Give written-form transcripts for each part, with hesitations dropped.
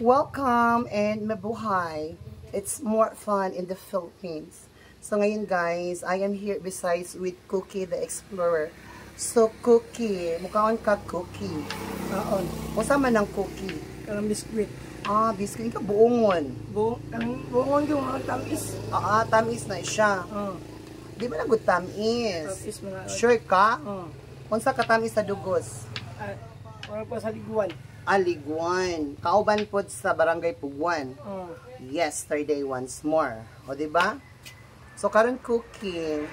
Welcome and mabuhay. It's more fun in the Philippines. So ngayon guys, I am here besides with Cookie the Explorer. So Cookie, mukhaon ka Cookie. Kaon. Usa man ang Cookie? Kanang biskwit. Biscuit ka buongon. Buongon yung mga tamis. Tamis na siya. Di ba nagud tamis? Tamis mga. Sure ka? Unsa ka tamis sa dugos? Para pa sa liguan. Aliguan. Kauban pod sa Barangay Puguan. Yesterday once more. O di ba? So karon Cookie.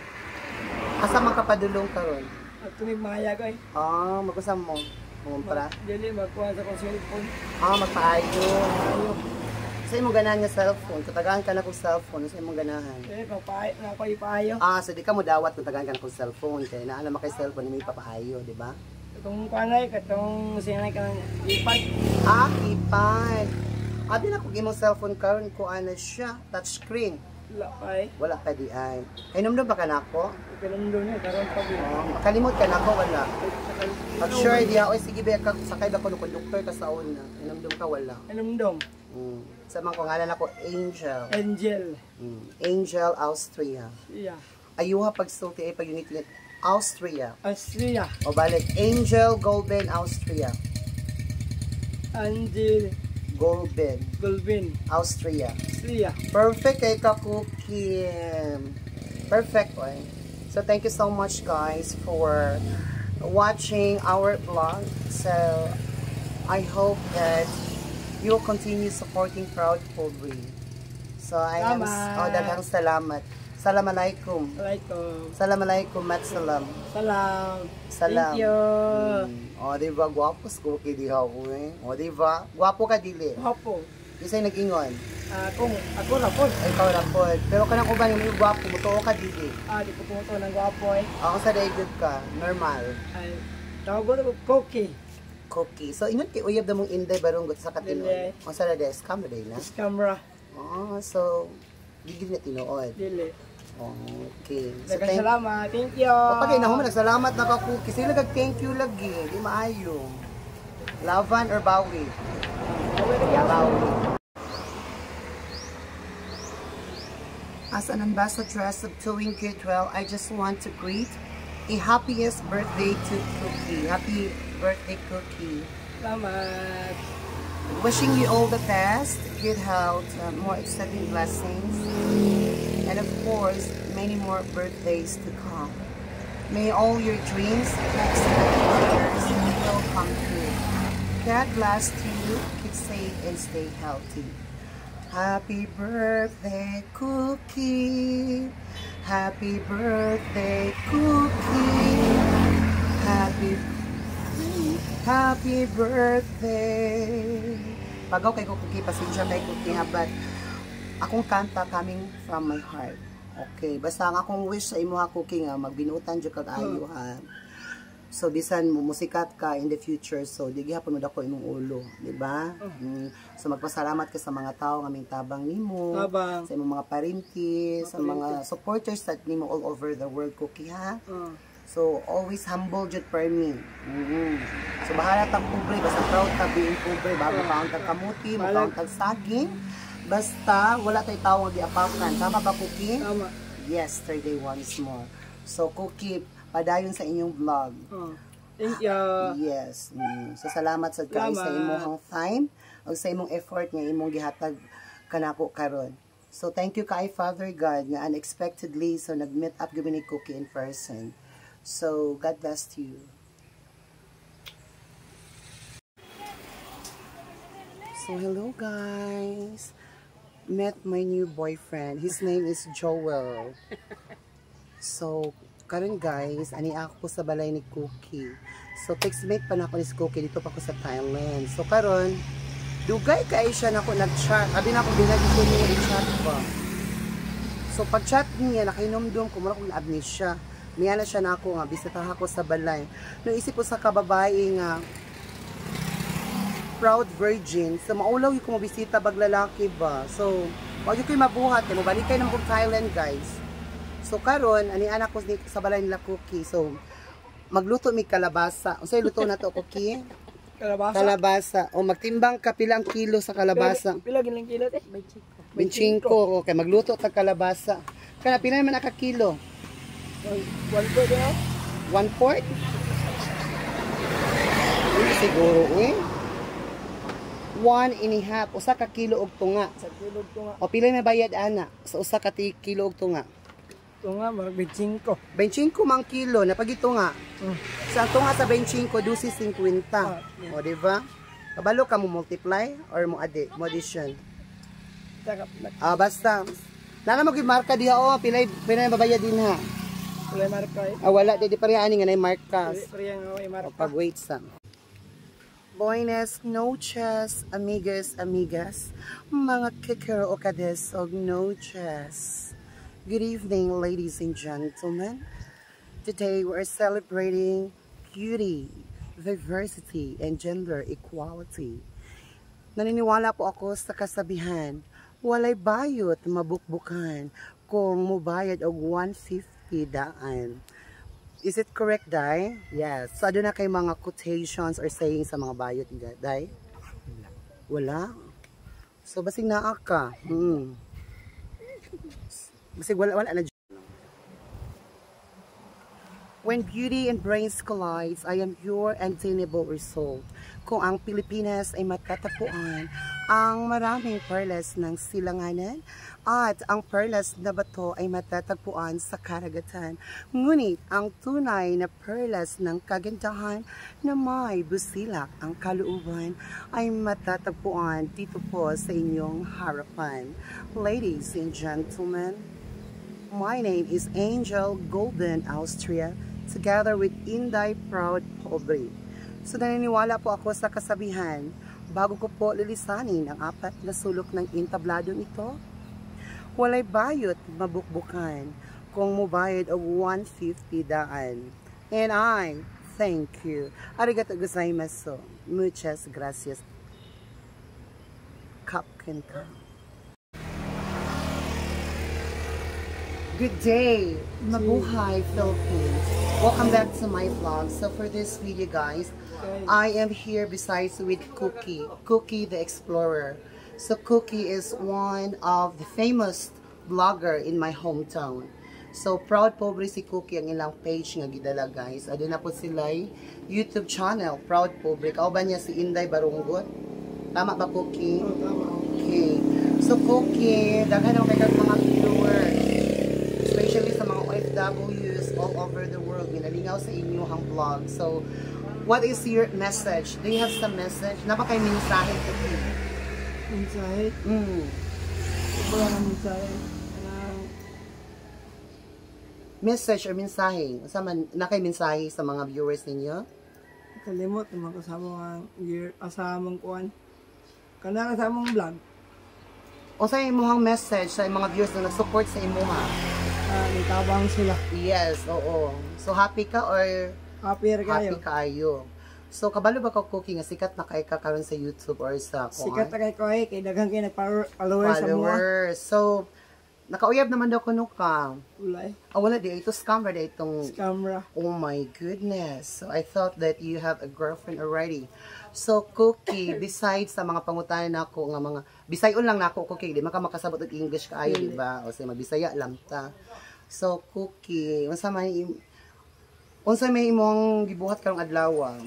Asa man ka padulong karon? At tunig maya ko magusam mo. Kumpara. Dili magkuha sa kong cellphone. Magpaayo. Sa imong ganahan nga cellphone, katagaan ka na kong cellphone, sa imong ganahan. Na ako ipaayo. So di ka mo dawat kung tagaan ka na kong cellphone, kaya naalam mo kay cellphone, may papaayo, di ba? Itong kanay, katong sinay ka ng ipad. Ipad. Di na kung imong cellphone karon ko ano siya, touchscreen. Wala pa di ay. Inom ba ka na ako? Inom na, karon pa din. Makalimot ka na ako, wala. Pag sure di ako, sige ba ka, sakay ba ko ng conductor ka sa una. Inom ka, wala. Inom. Sa mga kungalan ako, Angel. Angel, Austria. Yeah. Ayuha pagsulti ay pag-unit Austria. O balik, Angel Golben, Austria. Angel Golben, Austria. Perfect kay ka Cookie. Perfect oy. So thank you so much guys for watching our vlog. So I hope that you will continue supporting Proud Poultry. So I am daghang salamat. Assalamualaikum. Assalamualaikum mat salam. Salam. Thank you. Diba gwapo si Cookie diha ko eh. Diba? Gwapo ka dili. Gwapo. Isa'y nag-ingon. Ako na po. Ikaw na po. Pero kanang uban yung may gwapo, mutuo ka dili. Di ko pumunta ng gwapo eh. Ako sa daigod ka, normal. Tawag ko Cookie. Cookie. So ingon kay uyab na mong inday barong sa katinood. O sa rada, scam na na? Camera. So digil na tinuod. Dili. Okay. So salamat. Thank you. Pagay na mo nagsalamat na ka Cookie. Sila nag-thank you lagi. Di maayo. Lavan or Bawi? Bawi. As an ambassadress of Towing Goodwill, I just want to greet a happiest birthday to Cookie. Happy birthday, Cookie. Salamat. Wishing you all the best, good health, more exciting blessings, and of course, many more birthdays to come. May all your dreams, hopes, and desires will come true. God bless you, keep safe and stay healthy. Happy birthday, Cookie. Happy birthday, Cookie. Happy birthday. Pagaw kay Cookie, pasensya kay Cookie ha, but akong kanta coming from my heart. Okay, basta ang akong wish sa imo ha Cookie nga magbinutan jud kag ayo ha. So bisan mo musikat ka in the future, so di gihapon mo dako imong ulo, di ba? So magpasalamat ka sa mga tao nga tabang nimo, sa imong mga parinti, sa mga supporters that nimo all over the world Cookie ha. So always humble jud per me. So bahala tag pobre, basta proud ka being pobre, bago kaon tag kamuti, mo kaon tag saging. Basta wala tay tawo nga giapakan. Tama ba Cookie? Tama. Yesterday once more. So Cookie, padayon sa inyong vlog. Thank you. Yes. So salamat sa guys sa imong time o sa imong effort nga imong gihatag kanako karon. So thank you kay Father God nga unexpectedly so nag-meet up gyud ni Cookie in person. So God bless you. So hello guys. Met my new boyfriend. His name is Joel. So karon guys, ani ako sa balay ni Cookie. So textmate pa na ako ni Cookie dito pa ako sa Thailand. So karon dugay kay siya nako nag-chat. Abi na ako binagi ko niya i-chat ba. So pag-chat niya nakinomdom ko mo akong amnesia. Miya na siya nako nga bisitahan ako sa balay. No isip ko sa kababae nga proud virgin. So maulaw yung kumabisita bag lalaki ba. So wag yung kayo mabuhat kay mabalik kayo ng Thailand guys. So karon ani anak ko sa balay nila Cookie. So magluto mi kalabasa. Unsay luto na to Cookie? Kalabasa. Kalabasa. O magtimbang ka pila ang kilo sa kalabasa. Pila gilang kilo te? 25. Okay, magluto tag kalabasa. Kana pila man aka kilo? 1 na. 1/4? Siguro, 1.5 usa ka kilo og tunga. Sa kilo tunga. O pila may bayad ana sa usa ka kilo og tunga? Tunga mag 25. 25 mang kilo na pag ito nga. Sa tunga sa 25 dusi 50. Yeah. O di ba? Kabalo ka mo multiply or mo addition. Basta nana mo marka diha pila mabayad din ha. Wala marka eh. Wala di pareha ani nga nay markas. Parehang marka. Pag wait sa. Buenas noches, amigas, mga kicker o kades og noches. Good evening, ladies and gentlemen. Today we are celebrating beauty, diversity, and gender equality. Naniniwala po ako sa kasabihan, walay bayot mabukbukan kung mubayad og 150 daan. Is it correct, Day? Yes. So, ano na kay mga quotations or sayings sa mga bayot, Day? Wala. So, basig naa ka. Basig wala na. When beauty and brains collide, I am your undeniable result. Kung ang Pilipinas ay matatapuan ang maraming perlas ng silanganan at ang perlas na bato ay matatagpuan sa karagatan. Ngunit ang tunay na perlas ng kagandahan na may busilak ang kalooban ay matatagpuan dito po sa inyong harapan. Ladies and gentlemen, my name is Angel Golden Austria together with Inday Proud Pobre. So naniniwala po ako sa kasabihan, bago ko po lilisanin ang 4 na sulok ng intabladong ito, walay bayot mabukbukan kung mubayad og 150 daan. And I thank you. Arigato gozaimasu. Muchas gracias. Kapken ka. Good day, mabuhay Philippines. Welcome back to my vlog. So for this video, guys, I am here besides with Cookie the Explorer. So Cookie is one of the famous vlogger in my hometown. So Proud Pobre si Cookie ang ilang page nga gidala, guys. Adun na po sila YouTube channel, Proud Pobre. Kauban niya si Inday Barunggot. Tama ba, Cookie? Oh, tama. Okay. So Cookie, daghan naman kay mga viewers, especially sa mga OFWs all over the world, ginalingaw sa inyo ang vlog. So, what is your message? Do you have some message? Napakay mensahe ko. Mensahe? Wala na mensahe. Message or mensahe? Nakay mensahe sa mga viewers ninyo? Kalimot naman ko sa mga kuwan. Kana sa mong vlog. O sa imuhang message sa mga viewers na nag-support sa imuha? Nitabang sila. Yes, oo. So, happy ka or Happy happy kayo? So, kabalo ba ka, Cookie, nga sikat na kay ka karon sa YouTube or sa sikat na kay daghang kay nag-followers sa mga. Followers. So, nakauyab naman daw kuno ka. Ulay. Wala di. Ito scammer di itong... Camera. Oh my goodness. So, I thought that you have a girlfriend already. So, Cookie, besides sa mga pangutanan nako nga mga... Bisayon lang nako, Cookie. Di maka makasabot og English kaayo, di ba? O sige, magbisaya lang ta. So, Cookie, unsa may imong gibuhat karong adlaw?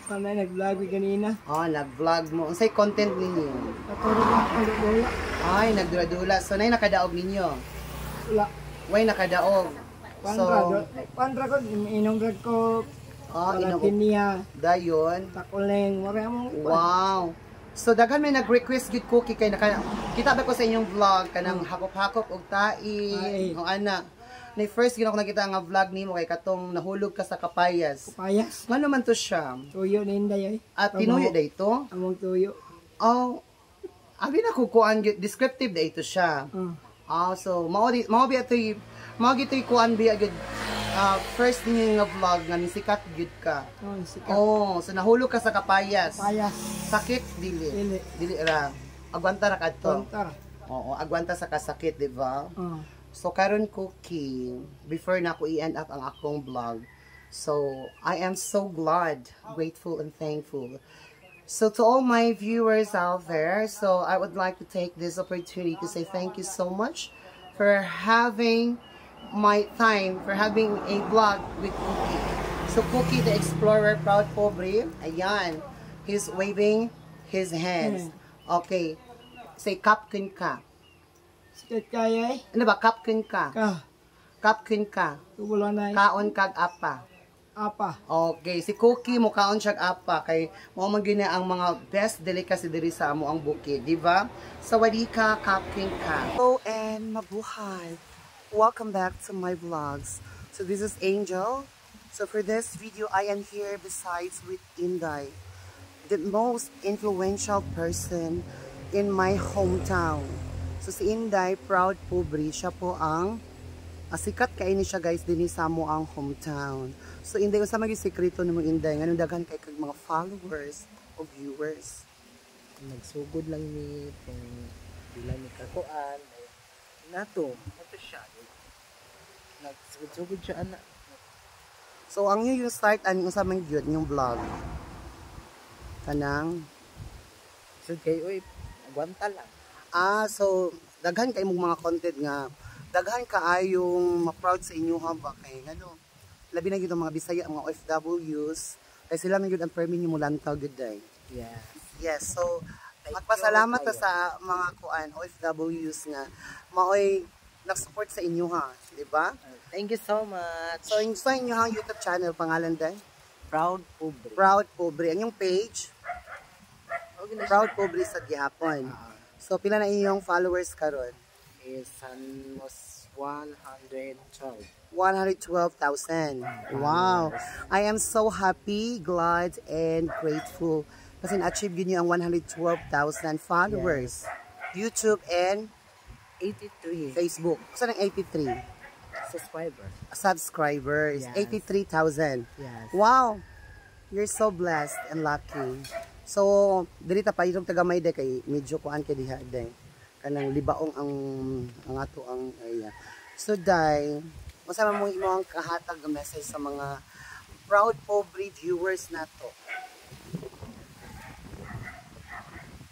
Kanay nag-vlog ganina. Nag-vlog mo. Unsay content ninyo? Katulog lang ang dula. Ay, nagdula-dula. So, nay nakadaog ninyo? Wala. Way nakadaog. Pandra ko, inong drag ko. Inom niya. dayon. Takuleng, mara mo. Wow. So, daghan may nag-request gid Cookie kay kita ba ko sa inyong vlog kanang hakop-hakop og tai. O ana. Na first gina ko nakita nga vlog nimo kay katong nahulog ka sa kapayas. Kapayas. Ngano man to siya? Tuyo ni Inday ay. At tinuyo dayto? Among tuyo. Abi na kukuan descriptive dayto siya. So mao gitoy kuan biya gud first niyo nga vlog nga sikat gud ka. Sikat. So nahulog ka sa kapayas. Kapayas. Sakit dili. Dili ra. Agwanta ra kadto. Oo, agwanta sa kasakit, di ba? So karon Cookie, before na ako i-end up ang akong vlog. So I am so glad, grateful, and thankful. So to all my viewers out there, so I would like to take this opportunity to say thank you so much for having my time, for having a vlog with Cookie. So Cookie the Explorer, proud pobre, ayan, he's waving his hands. Okay, say kapkin ka. Sikat kaya Ano ba, kapkin ka? ka. Kapkin ka. Tubulan na Kaon kag apa. apa. Okay, si Cookie mo kaon siya apa kay mo man gyud ang mga best delicacy diri sa amo ang bukid, di ba? Sawadi ka, kapking ka. Hello and mabuhay. Welcome back to my vlogs. So this is Angel. So for this video, I am here besides with Inday, the most influential person in my hometown. So si Inday, proud pobre, siya po ang sikat kay ni siya guys dinhi sa amo ang hometown. So Inday, unsa man gyud sekreto nimo Inday nganong daghan kay kag mga followers o viewers? Nagsugod lang ni kung bilang ni kakuan nato siya nagsugod siya ana. So ang yung start ani unsa man gyud yung vlog kanang So kay oy agwanta lang. so daghan kay mong mga content nga daghan kaayong ma-proud sa inyo ha ba kay ngano labi na gyud ang mga Bisaya mga OFWs kay sila man gyud ang permi nimo lantaw gyud day. Yeah. Yes, so magpasalamat ta sa mga kuan OFWs nga maoy nag-support sa inyo ha, di ba? Thank you so much. So sa inyo ang YouTube channel pangalan day? Proud pobre. Proud Pobre. Ang yung page Okay na siya. Proud Pobre sa gihapon. So pila na inyong followers karon? Is almost 112. 112,000. Wow. I am so happy, glad, and grateful. Kasi na-achieve yun yung 112,000 followers. YouTube and 83 Facebook. Saan ang 83? subscribers. Subscribers. Yes. 83,000. Yes. Wow. You're so blessed and lucky. So, dili ta pa itong tagamay de kay medyo kuan kay diha de. Kanang libaong ang ato ang area. So day, masama mo imo ang kahatag nga message sa mga proud pobre viewers nato.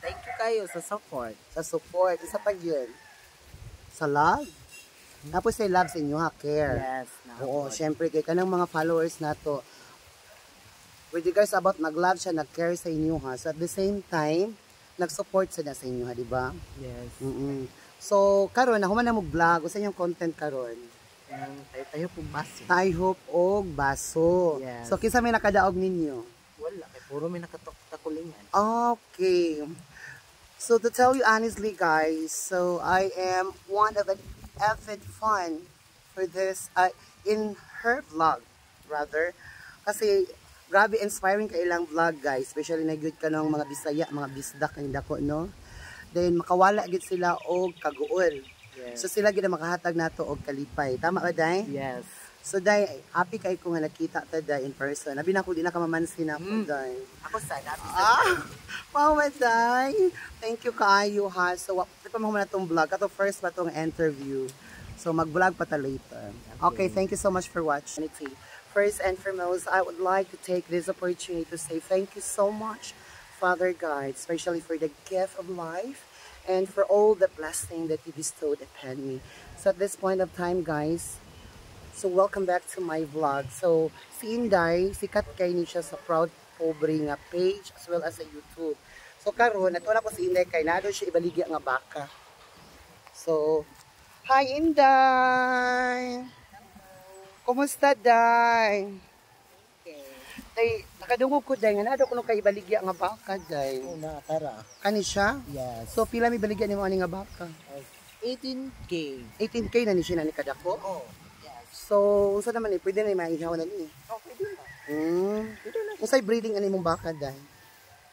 Thank you kayo sa support. Sa support, isa pa yun. Sa love. Tapos say love sa inyo ha, care. Yes. Oo, syempre kay kanang mga followers nato. With regards about nag-love siya, nag-care sa inyo ha. So at the same time, nag-support siya sa inyo ha, di ba? Yes. So, karon nahuman na mo vlog, usa yung content karon. Tayo po baso. Taihop og baso. Yes. So, kinsa may nakadaog ninyo? Wala. Kaya puro may nakatakulingan. Okay. So, to tell you honestly, guys, so I am one of an avid fan for this, in her vlog, rather. Kasi, grabe inspiring ka ilang vlog, guys. Especially na good ka ng mga Bisaya, mga bisdak, ang dako, no? Then, makawala gid sila og kaguol. Yes. So, sila gid makahatag nato og kalipay. Tama ba, Day? Yes. So, Day, happy kay ko nga nakita ta, Day, in person. Abi na ko, di na ka mamansin ako, Day. Ako sana. Wow, Day. Thank you kaayo, ha. So, di pa mo na itong vlog. Kato first pa itong interview. So, mag-vlog pa ta later. Okay, thank you so much for watching. First and foremost, I would like to take this opportunity to say thank you so much, Father God, especially for the gift of life and for all the blessing that you bestowed upon me. So at this point of time, guys, so welcome back to my vlog. So si Inday, sikat kay ni siya sa Proud Pobre nga page as well as sa YouTube. So karon nato na ko si Inday kay nado siya ibaligya nga baka. So, hi Inday! Kumusta, Day? Day, nakadungog ko, Day. Nga na, ko nung kay baligya nga baka, Day. Una, tara. Kani siya? Yes. So, pila may baligya ni mo ani nga baka? 18K. 18K na ni siya na ni kadako? Oh, yes. So, unsa naman pwede na maihaw na ni? Oh, pwede na. Pwede na. Unsay breeding ani mong baka, Day?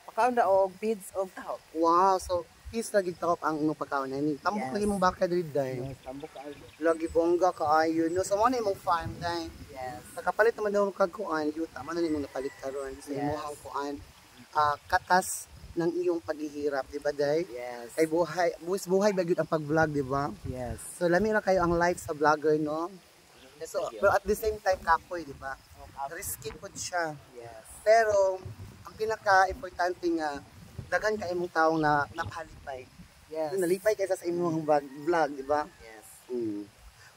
Pakaon na og feeds og tahok. Wow, so, is lagi takop ang imong pagkaon na ni. Tambok Yes. lagi mong baka, Day. Yes, tambok ka. Lagi bongga kaayo, no? So, mo na imong farm, Day. Yes. Nakapalit naman daw kag kuan, yuta man ni mong napalit karon sa Yes. imong kuan. Katas ng iyong paghihirap, di ba, Day? Yes. Kay buhay ba gyud ang pag-vlog, di ba? Yes. So lami na kayo ang life sa vlogger, no? So, but at the same time kapoy, di ba? risky po siya. Yes. Pero ang pinaka-importante nga daghan kay imong tawo na nakalipay. Yes. Nalipay kaysa sa imong vlog, di ba? Yes.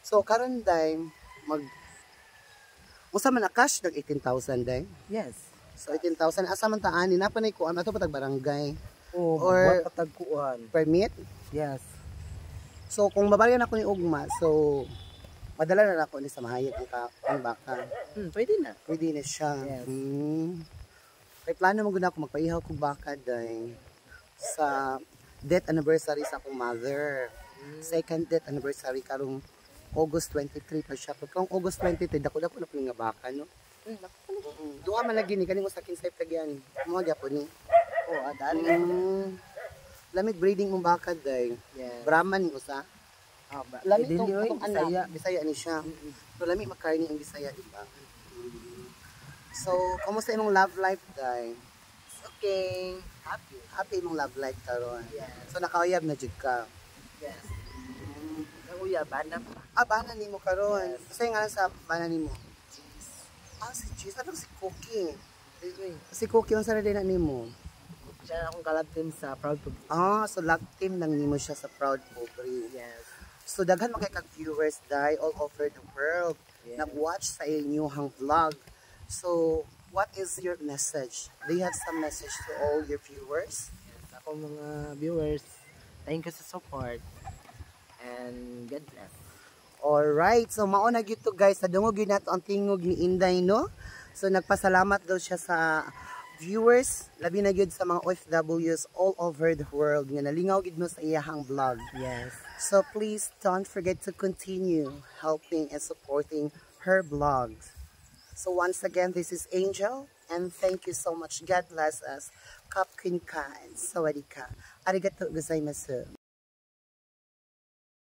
So karon day usa man na cash nag 18,000 day. Yes. So 18,000 asa man ta ani napanay ko ato patag barangay Oh, Or- what patagkuan. permit. Yes. So kung mabaryan ako ni ugma, so madala na ako ni sa mahayag ang baka. Pwede na. Pwede na siya. Yes. Kay plano mo gud ako magpaihaw kog baka day sa death anniversary sa akong mother. Second death anniversary karong August 23 pa siya. Pagka August 23, dako-dako na po nga baka, no? Duha man lagi ni kaning usa king safe tagyan. Mo gyapon ni. Oh, adali. Lamig breeding mong baka day. Yes. Brahman ni usa. Ba? Lamig Dili, oy, tong Bisaya. anak. Bisaya ni siya. So lamig makarni ang Bisaya, di ba? So, kumusta imong love life day? Okay. Happy. Happy imong love life karon. Yes. So nakauyab na jud ka. Yes. Kuya, bana pa. Bana nimo karon. Kasi nga sa bana nimo. Si Cheese. Ano si Cookie? Si Cookie ang sarili na nimo. Siya akong kalab team sa Proud to Be. So love team lang nimo siya sa Proud Pobre. Yes. So daghan man kay kag viewers dai all over the world Yes. nag-watch sa inyong vlog. So what is your message? Do you have some message to all your viewers? Yes. Ako mga viewers, thank you sa support. And God bless. Alright, so mauna gyud to guys, nadungog yun nato ang tingog ni Inday, no? So nagpasalamat daw siya sa viewers, labi na gyud sa mga OFWs all over the world nga nalingaw gyud mo sa iyahang vlog. Yes. So please don't forget to continue helping and supporting her vlogs. So once again, this is Angel and thank you so much. God bless us. Kapkin ka and sawadee ka. Arigatou gozaimasu.